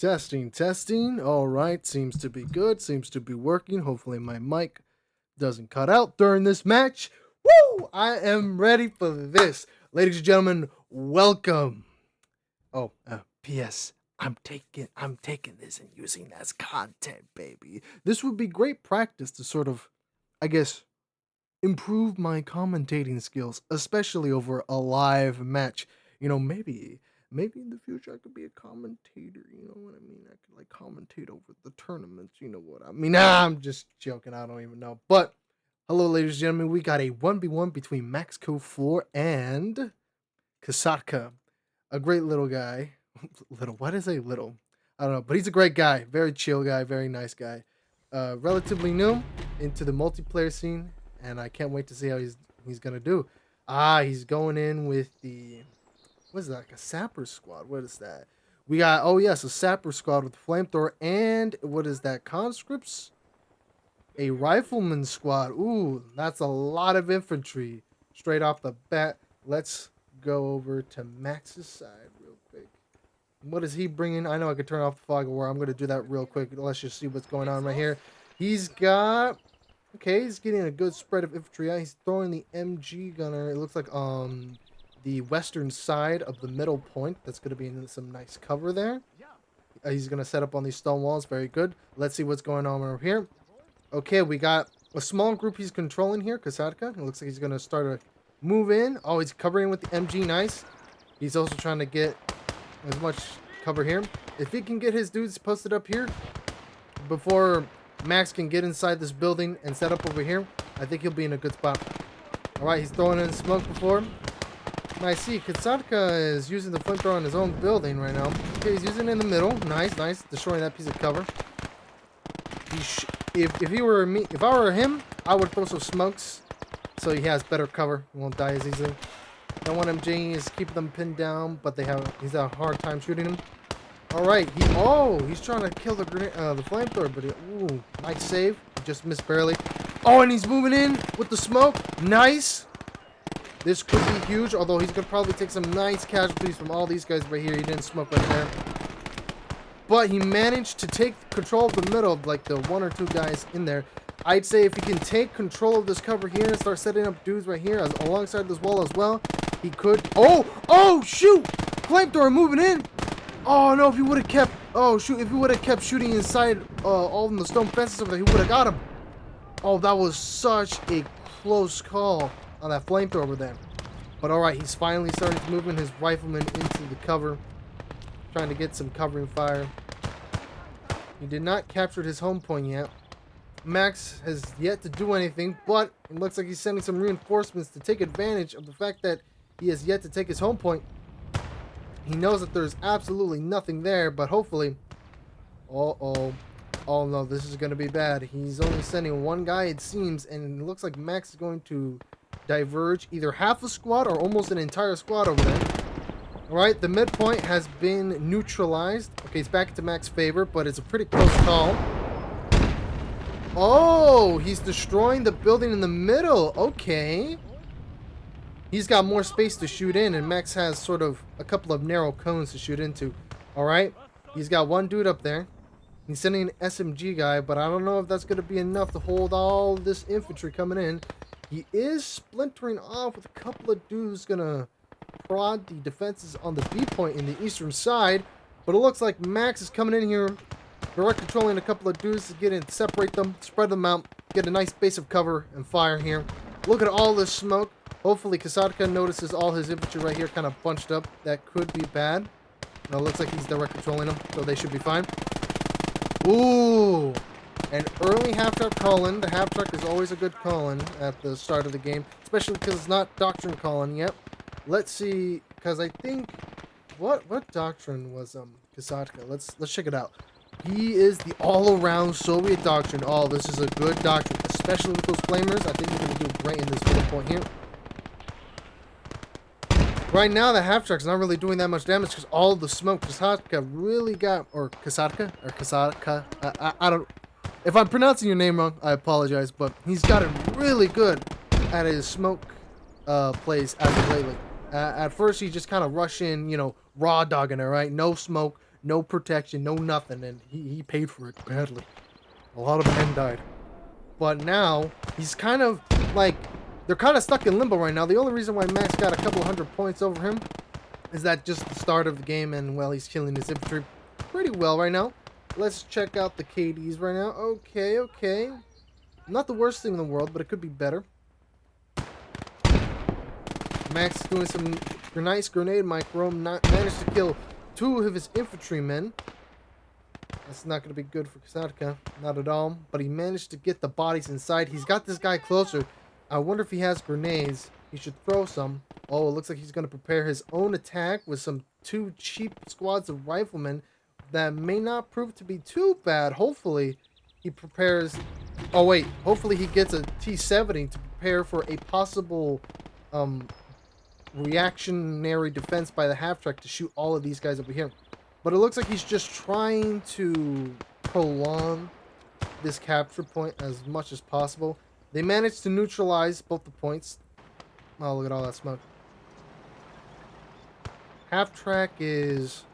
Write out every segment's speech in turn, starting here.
Testing, testing. All right, seems to be good. Seems to be working. Hopefully, my mic doesn't cut out during this match. Woo! I am ready for this, ladies and gentlemen. Welcome. Oh, P.S. I'm taking this and using that as content, baby. This would be great practice to sort of, I guess, improve my commentating skills, especially over a live match. Maybe in the future I could be a commentator. You know what I mean? I could like commentate over the tournaments. You know what I mean? Nah, I'm just joking. I don't even know. But hello, ladies and gentlemen. We got a 1v1 between Maxco4 and Kaska, a great little guy. Little, why did I say little? I don't know, but he's a great guy. Very chill guy. Very nice guy. Relatively new into the multiplayer scene, and I can't wait to see how he's gonna do. He's going in with the, what is that? Like a sapper squad? What is that? We got, oh yes, a sapper squad with flamethrower, and what is that? Conscripts, a rifleman squad. Ooh, that's a lot of infantry straight off the bat. Let's go over to Max's side real quick. What is he bringing? I know I could turn off the fog of war. I'm going to do that real quick. Let's just see what's going on right here. He's got, okay, he's getting a good spread of infantry out. He's throwing the MG gunner. It looks like the western side of the middle point. That's going to be in some nice cover there. He's going to set up on these stone walls. Very good. Let's see what's going on over here. Okay, we got a small group he's controlling here, Kaska. It looks like he's going to start a move in. Oh, he's covering with the MG. Nice. He's also trying to get as much cover here. If he can get his dudes posted up here before Max can get inside this building and set up over here, I think he'll be in a good spot. Alright, he's throwing in smoke before. I see Kaska is using the flamethrower on his own building right now. Okay, he's using it in the middle. Nice, nice. Destroying that piece of cover. If I were him, I would throw some smokes so he has better cover. He won't die as easily. Don't want MG is keep them pinned down, but he's had a hard time shooting him. All right, he's trying to kill the flamethrower, but ooh, nice save. He just missed barely. Oh, and he's moving in with the smoke. Nice. This could be huge, although he's gonna probably take some nice casualties from all these guys right here. He didn't smoke right there, but he managed to take control of the middle, like the one or two guys in there. I'd say if he can take control of this cover here and start setting up dudes right here alongside this wall as well, he could. Oh, shoot! Flamethrower moving in. Oh no! If he would have kept, if he would have kept shooting inside all of the stone fences over there, he would have got him. Oh, that was such a close call on that flamethrower over there. But all right, he's finally starting to move in his rifleman into the cover, trying to get some covering fire. He did not capture his home point yet. Max has yet to do anything, but it looks like he's sending some reinforcements to take advantage of the fact that he has yet to take his home point. He knows that there's absolutely nothing there, but hopefully... Oh no, this is going to be bad. He's only sending one guy, it seems, and it looks like Max is going to diverge either half a squad or almost an entire squad over there. Alright, the midpoint has been neutralized. Okay, it's back to Max's favor, but it's a pretty close call. Oh, he's destroying the building in the middle. Okay. He's got more space to shoot in, and Max has sort of a couple of narrow cones to shoot into. Alright, he's got one dude up there. He's sending an SMG guy, but I don't know if that's going to be enough to hold all this infantry coming in. He is splintering off with a couple of dudes going to prod the defenses on the B point in the eastern side. But it looks like Max is coming in here, direct controlling a couple of dudes to get in, separate them, spread them out, get a nice base of cover and fire here. Look at all this smoke. Hopefully Kaska notices all his infantry right here kind of bunched up. That could be bad. No, it looks like he's direct controlling them, so they should be fine. Ooh, an early half-track call-in. The half-track is always a good call-in at the start of the game, especially because it's not doctrine call-in yet. Let's see, because I think what doctrine was Kaska? Let's check it out. He is the all-around Soviet doctrine. Oh, this is a good doctrine, especially with those flamers. I think he's gonna do great in this middle point here. Right now, the half-track's not really doing that much damage because all of the smoke Kaska really got, or Kaska, I don't, if I'm pronouncing your name wrong, I apologize, but he's gotten really good at his smoke plays as of lately. At first, he just kind of rushed in, raw dogging it, right? No smoke, no protection, no nothing, and he paid for it badly. A lot of men died. But now, he's kind of, like, they're kind of stuck in limbo right now. The only reason why Max got a couple hundred points over him is that just the start of the game, and, well, he's killing his infantry pretty well right now. Let's check out the KDs right now. Okay, okay. Not the worst thing in the world, but it could be better. Max is doing some nice grenade micro. Managed to kill 2 of his infantrymen. That's not going to be good for Kaska. Not at all. But he managed to get the bodies inside. He's got this guy closer. I wonder if he has grenades. He should throw some. Oh, it looks like he's going to prepare his own attack with some 2 cheap squads of riflemen. That may not prove to be too bad. Hopefully, he prepares... Oh, wait. Hopefully, he gets a T-70 to prepare for a possible reactionary defense by the half-track to shoot all of these guys over here. But it looks like he's just trying to prolong this capture point as much as possible. They managed to neutralize both the points. Oh, look at all that smoke. Half-track is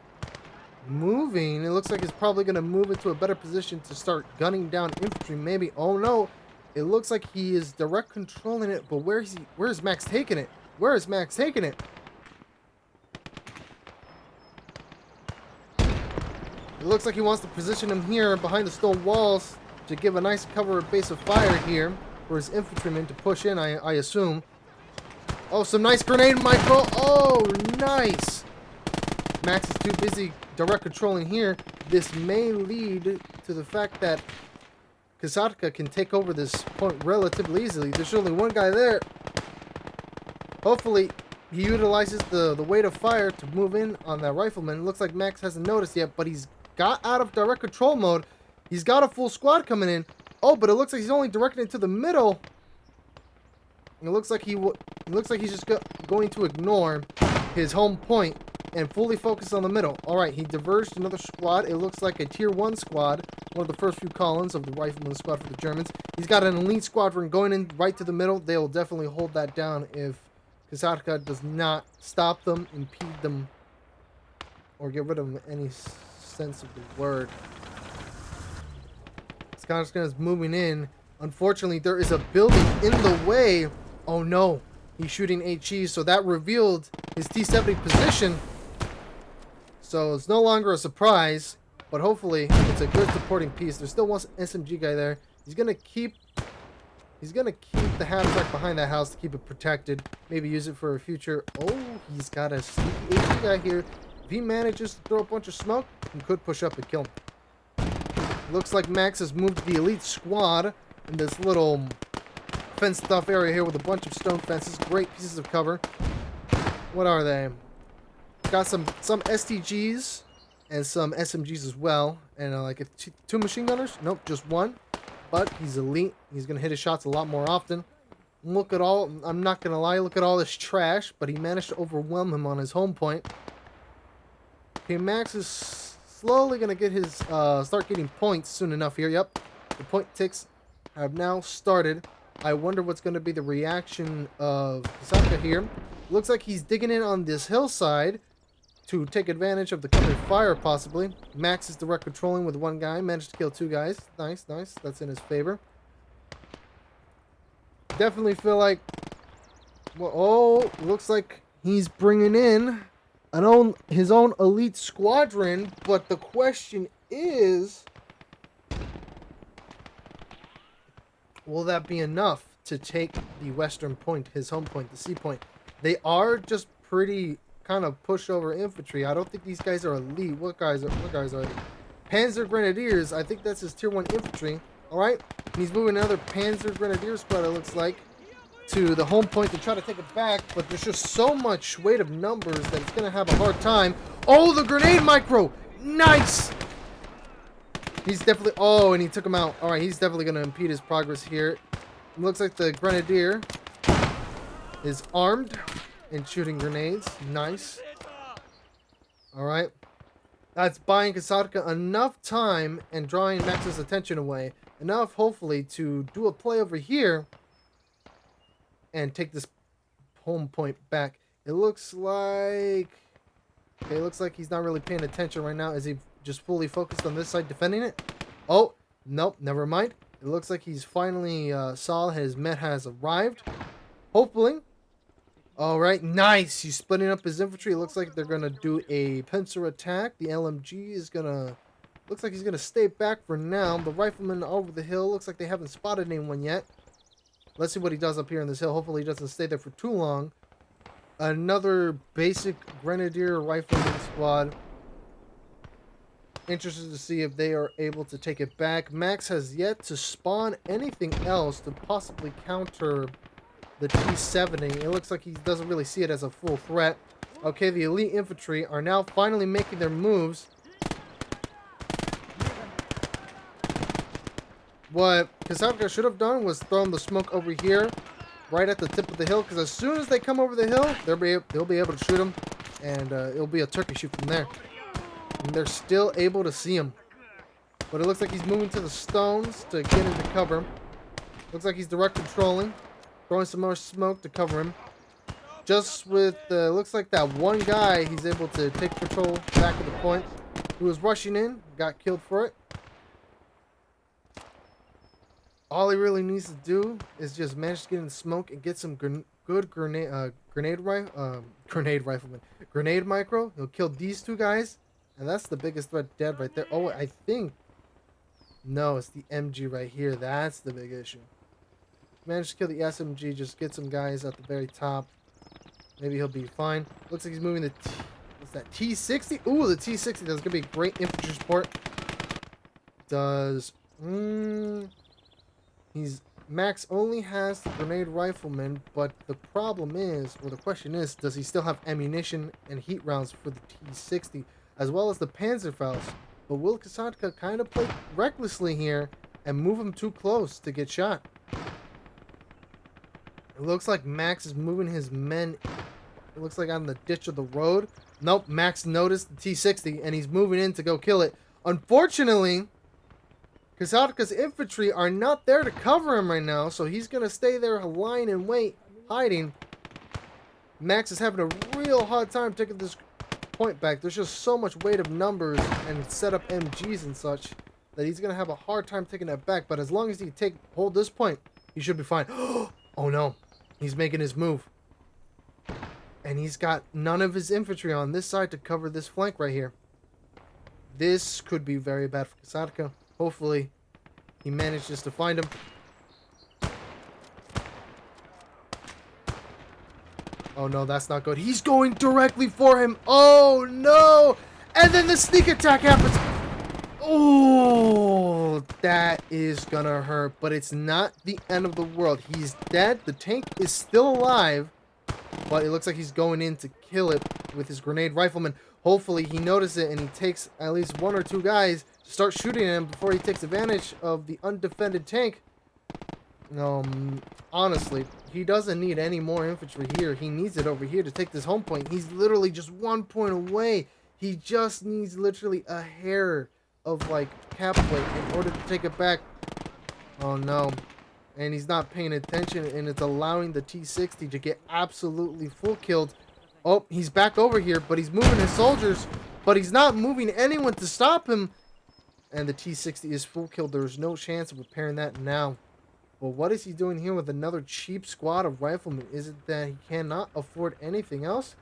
moving. It looks like it's probably going to move into a better position to start gunning down infantry. Maybe. Oh, no. It looks like he is direct controlling it. But where is Max taking it? Where is Max taking it? It looks like he wants to position him here behind the stone walls to give a nice cover base of fire here for his infantrymen to push in, I assume. Oh, some nice grenade micro. Oh, nice. Max is too busy direct controlling here. This may lead to the fact that Kaska can take over this point relatively easily. There's only one guy there. Hopefully, he utilizes the weight of fire to move in on that rifleman. It looks like Max hasn't noticed yet, but he's got out of direct control mode. He's got a full squad coming in. Oh, but it looks like he's only directing it to the middle. It looks like he's just going to ignore his home point and fully focus on the middle. All right, he diverged another squad. It looks like a tier 1 squad, one of the first few columns of the rifleman squad for the Germans. He's got an elite squadron going in right to the middle. They'll definitely hold that down if Kaska does not stop them, impede them, or get rid of them in any sense of the word. Kaska is moving in. Unfortunately, there is a building in the way. Oh no, he's shooting HE, so that revealed his T-70 position. So it's no longer a surprise, but hopefully it's a good supporting piece. There's still one SMG guy there. He's gonna keep the half-track behind that house to keep it protected. Maybe use it for a future. Oh, he's got a sneaky HE guy here. If he manages to throw a bunch of smoke, he could push up and kill him. Looks like Max has moved the elite squad in this little fenced off area here with a bunch of stone fences. Great pieces of cover. What are they? Got some STGs and some SMGs as well. And like 2 machine gunners? Nope, just 1. But he's elite. He's going to hit his shots a lot more often. Look at all, I'm not going to lie, look at all this trash. But he managed to overwhelm him on his home point. Okay, Max is slowly going to get his, start getting points soon enough here. Yep, the point ticks have now started. I wonder what's going to be the reaction of Kaska here. Looks like he's digging in on this hillside to take advantage of the coming fire, possibly. Max is direct controlling with 1 guy. Managed to kill 2 guys. Nice, nice. That's in his favor. Definitely feel like... Well, oh, looks like he's bringing in his own elite squadron. But the question is... will that be enough to take the western point, his home point, the C point? They are just pretty kind of pushover infantry. I don't think these guys are elite. What guys are they? Panzer Grenadiers. I think that's his tier 1 infantry. All right. And he's moving another Panzer Grenadier squad, it looks like, to the home point to try to take it back. But there's just so much weight of numbers that it's going to have a hard time. Oh, the grenade micro. Nice. He's definitely... oh, and he took him out. All right, he's definitely going to impede his progress here. It looks like the Grenadier is armed and shooting grenades. Nice. All right. That's buying Kaska enough time and drawing Max's attention away. Enough, hopefully, to do a play over here and take this home point back. It looks like Okay, looks like he's not really paying attention right now. Is he just fully focused on this side defending it? Oh, nope, never mind. It looks like he's finally saw his met has arrived. Hopefully. All right, nice. He's splitting up his infantry. It looks like they're going to do a pincer attack. The LMG is going to... Looks like he's going to stay back for now. The rifleman over the hill. Looks like they haven't spotted anyone yet. Let's see what he does up here in this hill. Hopefully he doesn't stay there for too long. Another basic grenadier rifleman squad. Interested to see if they are able to take it back. Max has yet to spawn anything else to possibly counter the T-70. It looks like he doesn't really see it as a full threat. Okay, the elite infantry are now finally making their moves. What Kaska should have done was thrown the smoke over here, right at the tip of the hill, because as soon as they come over the hill, they'll be able to shoot them, and it'll be a turkey shoot from there. And they're still able to see him. But it looks like he's moving to the stones to get into cover. Looks like he's direct controlling. Throwing some more smoke to cover him. Just with, looks like that one guy, he's able to take control back at the point. Who was rushing in, got killed for it. All he really needs to do is just manage to get in the smoke and get some good grenade micro. He'll kill these two guys. And that's the biggest threat dead right there. Oh, I think... No, it's the MG right here. That's the big issue. Managed to kill the SMG. Just get some guys at the very top. Maybe he'll be fine. Looks like he's moving the... What's that? T-60? Ooh, the T-60. That's going to be great infantry support. Does... Max only has the grenade rifleman, but the problem is, or the question is, does he still have ammunition and heat rounds for the T-60? As well as the Panzerfaust. But will Kaska kind of play recklessly here and move him too close to get shot? It looks like Max is moving his men, it looks like on the ditch of the road. Nope, Max noticed the T-60 and he's moving in to go kill it. Unfortunately, Kaska's infantry are not there to cover him right now, so he's going to stay there lying in wait, hiding. Max is having a real hard time taking this point back. There's just so much weight of numbers and set up MGs and such that he's gonna have a hard time taking that back. But as long as he hold this point, he should be fine. Oh no, he's making his move, and he's got none of his infantry on this side to cover this flank right here. This could be very bad for Kaska. Hopefully he manages to find him. Oh no, that's not good. He's going directly for him. Oh no! And then the sneak attack happens. Oh, that is gonna hurt. But it's not the end of the world. He's dead. The tank is still alive. But it looks like he's going in to kill it with his grenade rifleman. Hopefully he notices it and he takes at least one or two guys to start shooting him before he takes advantage of the undefended tank. No, honestly, he doesn't need any more infantry here. He needs it over here to take this home point. He's literally just 1 point away. He just needs literally a hair of, like, cap weight in order to take it back. Oh, no. And he's not paying attention, and it's allowing the T-60 to get absolutely full killed. Oh, he's back over here, but he's moving his soldiers, but he's not moving anyone to stop him. And the T-60 is full killed. There's no chance of repairing that now. Well, what is he doing here with another cheap squad of riflemen? Is it that he cannot afford anything else?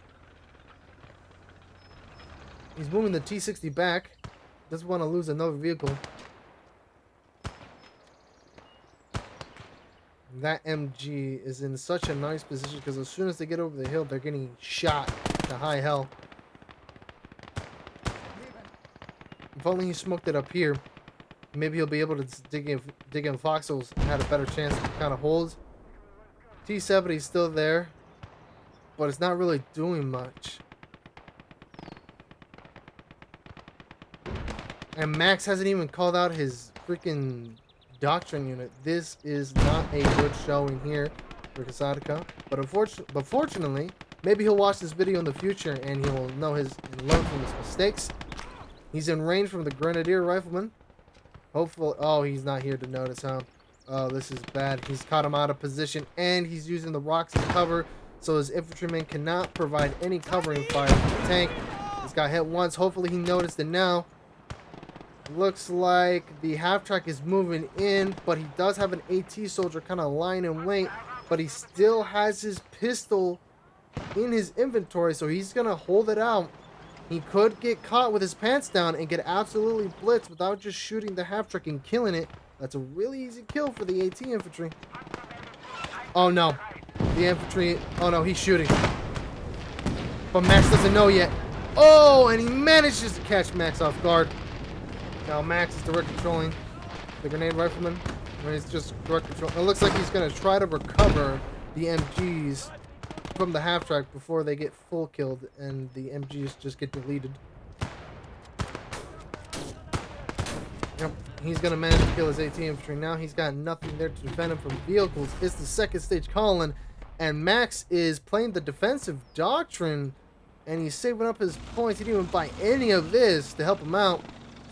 He's moving the T-60 back. Doesn't want to lose another vehicle. That MG is in such a nice position because as soon as they get over the hill, they're getting shot to high hell. If only he smoked it up here. Maybe he'll be able to dig in foxholes and had a better chance to kind of hold. T-70 is still there, but it's not really doing much. And Max hasn't even called out his freaking doctrine unit. This is not a good showing here for Kaska. But fortunately, maybe he'll watch this video in the future and he'll know and learn from his mistakes. He's in range from the Grenadier Rifleman. Hopefully, oh, he's not here to notice, huh? Oh, this is bad. He's caught him out of position, and he's using the rocks as cover, so his infantryman cannot provide any covering fire for the tank. It's got hit once. Hopefully he noticed it now. Looks like the half-track is moving in, but he does have an AT soldier kind of lying in wait. But he still has his pistol in his inventory, so he's going to hold it out. He could get caught with his pants down and get absolutely blitzed without just shooting the half-track and killing it. That's a really easy kill for the AT infantry. Oh no. The infantry... Oh no, he's shooting. But Max doesn't know yet. Oh, and he manages to catch Max off guard. Now Max is direct controlling the grenade rifleman. When he's just direct control. It looks like he's going to try to recover the MGs from the half-track before they get full killed and the MGs just get deleted. Yep, he's going to manage to kill his AT infantry. Now he's got nothing there to defend him from vehicles. It's the second stage column, and Max is playing the defensive doctrine, and he's saving up his points. He didn't even buy any of this to help him out.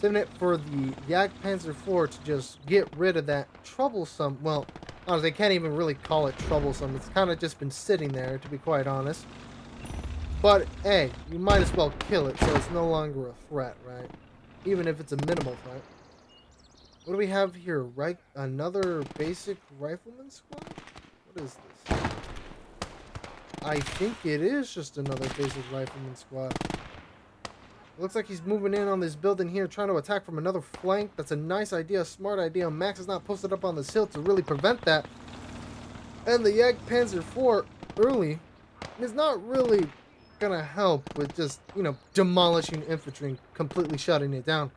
Saving it for the Panzer4 to just get rid of that troublesome, well, honestly, they can't even really call it troublesome. It's kind of just been sitting there, to be quite honest. But, hey, you might as well kill it so it's no longer a threat, right? Even if it's a minimal threat. What do we have here? Right, another basic rifleman squad? What is this? I think it is just another basic rifleman squad. Looks like he's moving in on this building here, trying to attack from another flank. That's a nice idea, a smart idea. Max is not posted up on this hill to really prevent that. And the Panzer4 early is not really gonna help with just, you know, demolishing infantry and completely shutting it down.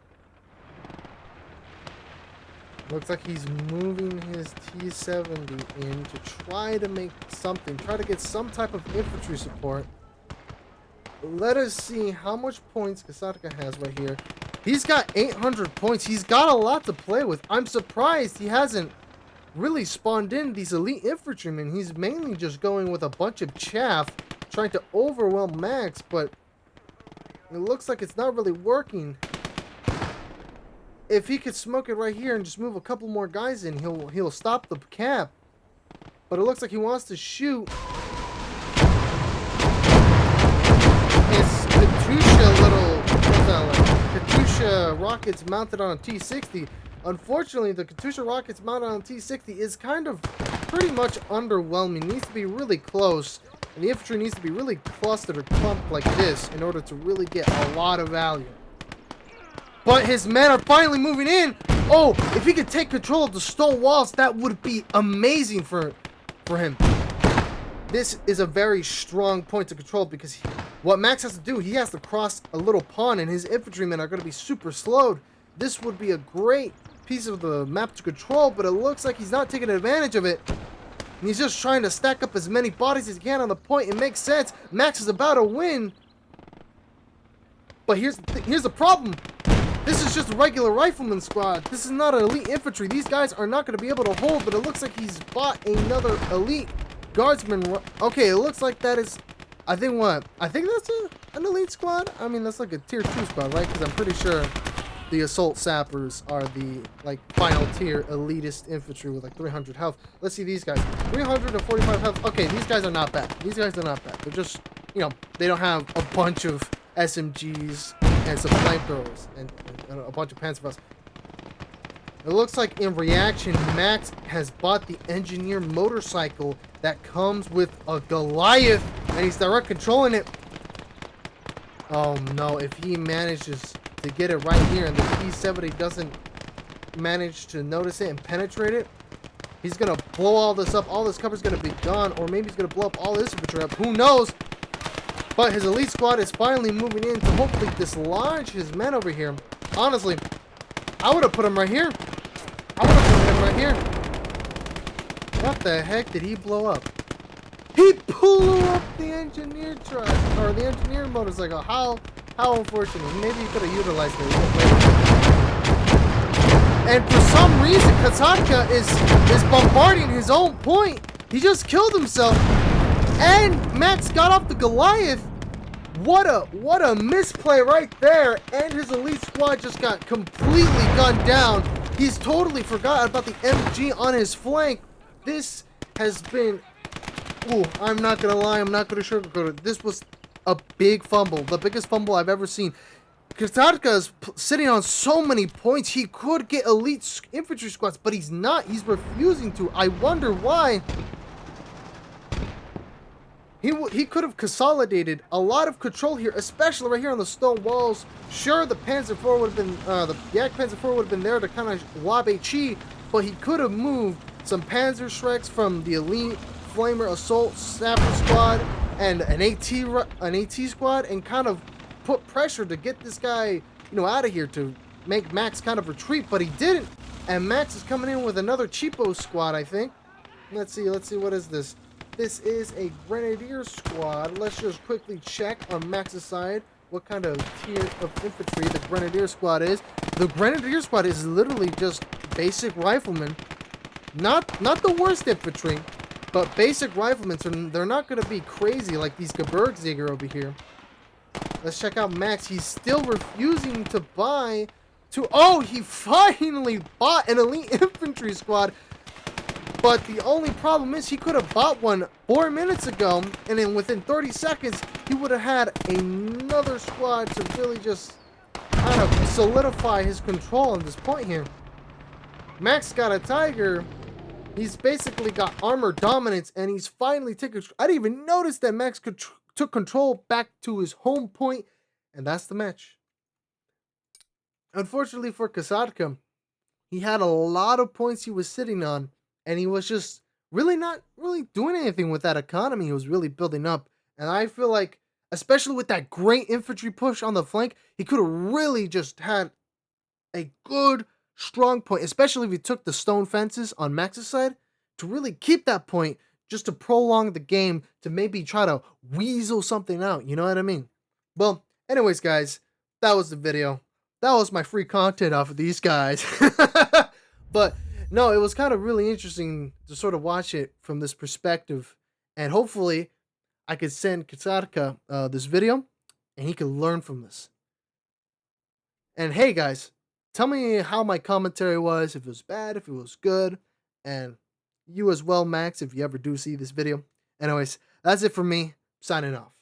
Looks like he's moving his T-70 in to try to make something, try to get some type of infantry support. Let us see how much points Kaska has right here. He's got 800 points. He's got a lot to play with. I'm surprised he hasn't really spawned in these elite infantrymen. He's mainly just going with a bunch of chaff, trying to overwhelm Max, but it looks like it's not really working. If he could smoke it right here and just move a couple more guys in, he'll stop the cap. But it looks like he wants to shoot his Katusha Katusha rockets mounted on a T-60. Unfortunately, the Katusha rockets mounted on a T-60 is kind of pretty much underwhelming. It needs to be really close, and the infantry needs to be really clustered or clumped like this in order to really get a lot of value. But his men are finally moving in. Oh, if he could take control of the stone walls, that would be amazing for him. This is a very strong point to control because what Max has to do, he has to cross a little pond and his infantrymen are going to be super slowed. This would be a great piece of the map to control, but it looks like he's not taking advantage of it. And he's just trying to stack up as many bodies as he can on the point. It makes sense. Max is about to win. But here's the problem. This is just a regular rifleman squad. This is not an elite infantry. These guys are not going to be able to hold, but it looks like he's bought another elite guardsman. Okay, it looks like that is, I think that's an elite squad. I mean, that's like a tier 2 squad, right? Because I'm pretty sure the assault sappers are the like final tier elitist infantry with like 300 health. Let's see these guys. 345 health. Okay, these guys are not bad. These guys are not bad. They're just, you know, they don't have a bunch of SMGs and some flamethrowers and a bunch of Panzerfaust. It looks like in reaction, Max has bought the engineer motorcycle that comes with a Goliath, and he's direct controlling it. Oh no, if he manages to get it right here and the T-70 doesn't manage to notice it and penetrate it, he's gonna blow all this up. All this cover's gonna be gone, or maybe he's gonna blow up all this infantry up. Who knows? But his elite squad is finally moving in to hopefully dislodge his men over here. Honestly, I would have put him right here. I would have put him right here. What the heck did he blow up? He blew up the engineer truck, or the engineer motorcycle. How unfortunate. Maybe he could have utilized it a little later. And for some reason, Kaska is bombarding his own point. He just killed himself. And Max got off the Goliath. What a misplay right there. And his elite squad just got completely gunned down. He's totally forgot about the MG on his flank. This has been... Ooh, I'm not going to lie. I'm not going to sugarcoat it. This was a big fumble, the biggest fumble I've ever seen. Kaska is sitting on so many points. He could get elite infantry squads, but he's not. He's refusing to. I wonder why. He could have consolidated a lot of control here, especially right here on the stone walls. Sure, the Panzer IV would have been, the Yak Panzer IV would have been there to kind of lob HE, but he could have moved some Panzer Shreks from the elite Flamer Assault Snapper Squad and an AT squad and kind of put pressure to get this guy, out of here to make Max kind of retreat, but he didn't. And Max is coming in with another cheapo squad, I think. Let's see, what is this? This is a Grenadier squad. Let's just quickly check on Max's side what kind of tier of infantry the Grenadier squad is. The Grenadier squad is literally just basic riflemen. Not the worst infantry, but basic riflemen. So they're not going to be crazy like these Gebirgsjäger over here. Let's check out Max. He's still refusing to buy oh, he finally bought an elite infantry squad. But the only problem is he could have bought one 4 minutes ago, and then within 30 seconds, he would have had another squad to really just kind of solidify his control on this point here. Max got a Tiger. He's basically got armor dominance, and he's finally taken... I didn't even notice that Max took control back to his home point, and that's the match. Unfortunately for Kaska, he had a lot of points he was sitting on, and he was just really not doing anything with that economy he was really building up. And I feel like, especially with that great infantry push on the flank, he could have really just had a good, strong point, especially if he took the stone fences on Max's side, to really keep that point, just to prolong the game, to maybe try to weasel something out, you know what I mean? Well, anyways, guys, that was the video. That was my free content off of these guys. But no, it was kind of really interesting to sort of watch it from this perspective. And hopefully I could send Kaska this video and he could learn from this. And hey guys, tell me how my commentary was, if it was bad, if it was good. And you as well, Max, if you ever do see this video. Anyways, that's it for me. Signing off.